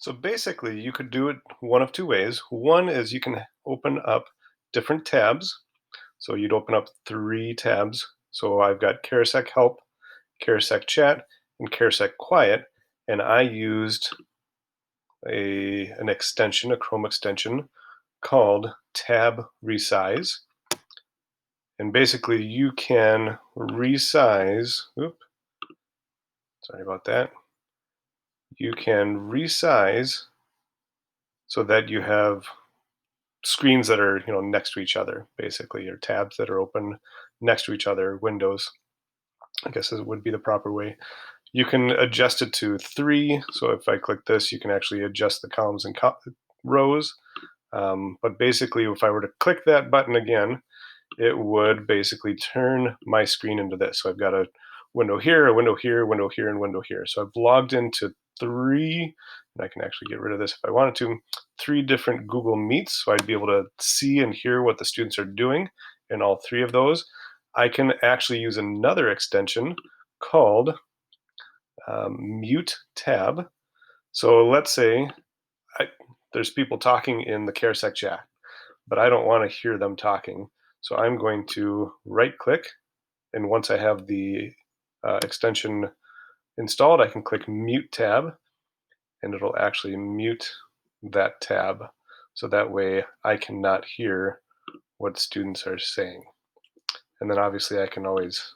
So basically, you could do it one of two ways. One is you can open up different tabs. So you'd open up three tabs. So I've got Caresec Help, Caresec Chat, and Caresec Quiet. And I used an extension, a Chrome extension called Tab Resize. And basically, you can resize. Sorry about that. You can resize so that you have screens that are next to each other, basically, or tabs that are open next to each other, windows, I guess it would be the proper way. You can adjust it to three. So if I click this, you can actually adjust the columns and rows. But basically, if I were to click that button again, it would basically turn my screen into this. So I've got a window here, a window here, a window here, and a window here. So I've logged into three, and I can actually get rid of this if I wanted to, three different Google Meets. So I'd be able to see and hear what the students are doing in all three of those. I can actually use another extension called Mute Tab. So let's say there's people talking in the Caresec chat, but I don't want to hear them talking. So I'm going to right click, and once I have the extension installed, I can click Mute Tab, and it'll actually mute that tab. So that way I cannot hear what students are saying. And then obviously I can always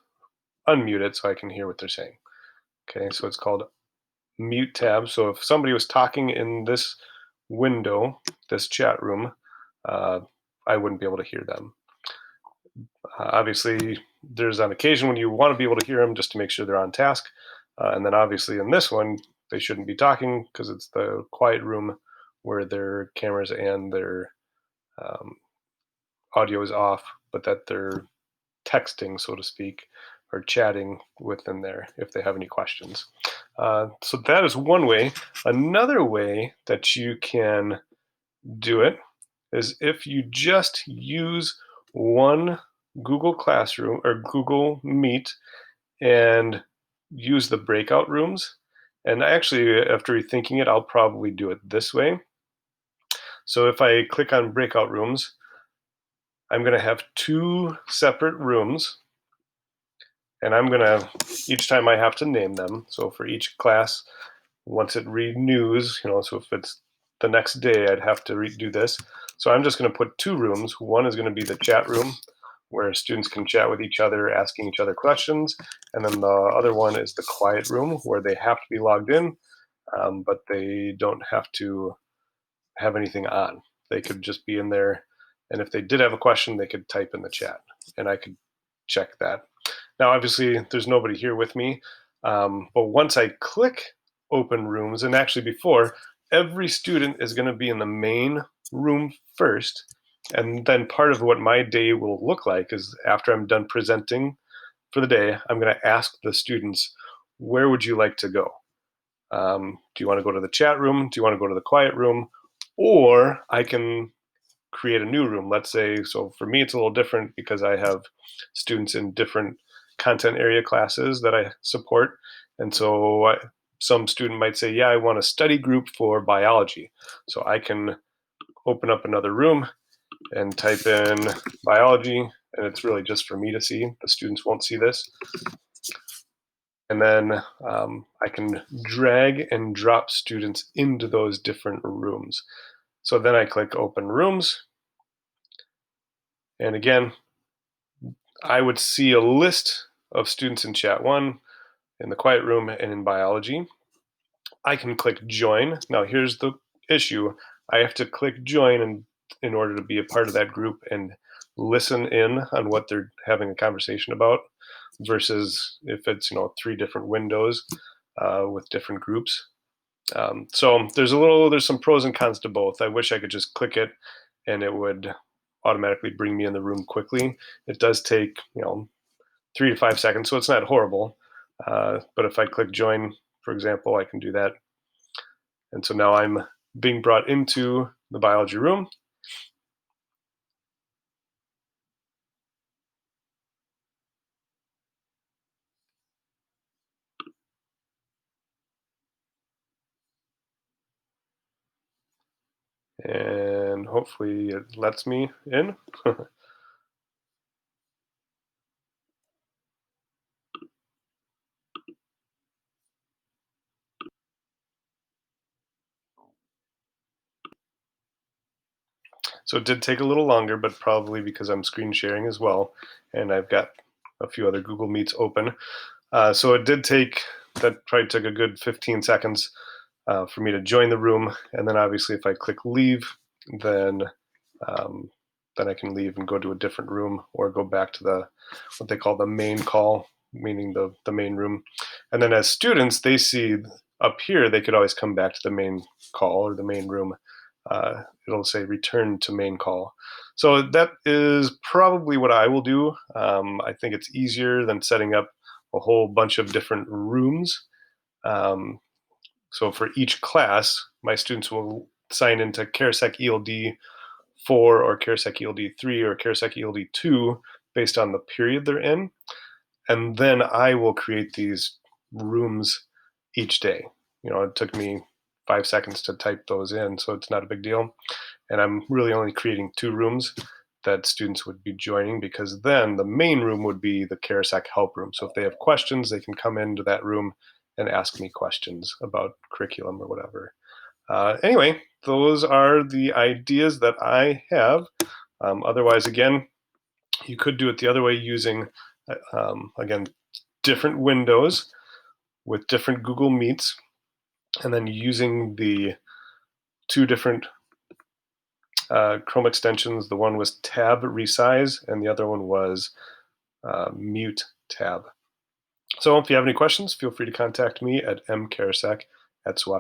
unmute it so I can hear what they're saying. Okay, so it's called Mute Tab. So if somebody was talking in this window, this chat room, I wouldn't be able to hear them. Obviously, there's on occasion when you want to be able to hear them just to make sure they're on task. And then obviously in this one, they shouldn't be talking because it's the quiet room where their cameras and their audio is off, but that they're texting, so to speak, or chatting within there if they have any questions. So that is one way. Another way that you can do it is if you just use one Google Classroom or Google Meet and use the breakout rooms. And actually, after rethinking it, I'll probably do it this way. So if I click on breakout rooms, I'm going to have two separate rooms, and I'm going to, each time I have to name them. So for each class, once it renews, so if it's the next day, I'd have to redo this. So I'm just going to put two rooms. One is going to be the chat room, where students can chat with each other, asking each other questions. And then the other one is the quiet room, where they have to be logged in, but they don't have to have anything on. They could just be in there. And if they did have a question, they could type in the chat, and I could check that. Now, obviously, there's nobody here with me. But once I click open rooms, and actually before, every student is going to be in the main room first. And then part of what my day will look like is after I'm done presenting for the day, I'm going to ask the students, where would you like to go? Do you want to go to the chat room? Do you want to go to the quiet room? Or I can create a new room. Let's say, so for me, it's a little different because I have students in different content area classes that I support. And so some student might say, yeah, I want a study group for biology. So I can open up another room and type in biology, and it's really just for me to see. The students won't see this. And then I can drag and drop students into those different rooms. So then I click open rooms. And again, I would see a list of students in chat one, in the quiet room, and in biology. I can click join. Now here's the issue. I have to click join in order to be a part of that group and listen in on what they're having a conversation about, versus if it's three different windows with different groups. So there's some pros and cons to both. I wish I could just click it and it would automatically bring me in the room quickly. It does take 3 to 5 seconds, so it's not horrible. But if I click join, for example, I can do that. And so now I'm being brought into the biology room. and hopefully it lets me in. So it did take a little longer, but probably because I'm screen sharing as well, and I've got a few other Google Meets open. So it did take, that probably took a good 15 seconds for me to join the room, and then obviously if I click leave, then um, then I can leave and go to a different room or go back to the what they call the main call, meaning the main room. And then as students, they see up here they could always come back to the main call or the main room. It'll say return to main call. So that is probably what I will do. I think it's easier than setting up a whole bunch of different rooms. Um, so for each class, my students will sign into CareSec ELD 4 or CareSec ELD 3 or CareSec ELD 2 based on the period they're in. And then I will create these rooms each day. It took me 5 seconds to type those in, so it's not a big deal. And I'm really only creating 2 rooms that students would be joining, because then the main room would be the CareSec help room. So if they have questions, they can come into that room and ask me questions about curriculum or whatever. Anyway, those are the ideas that I have. Otherwise, again, you could do it the other way using, again, different windows with different Google Meets, and then using the 2 different Chrome extensions. The one was Tab Resize, and the other one was Mute Tab. So if you have any questions, feel free to contact me at mkarasek@swash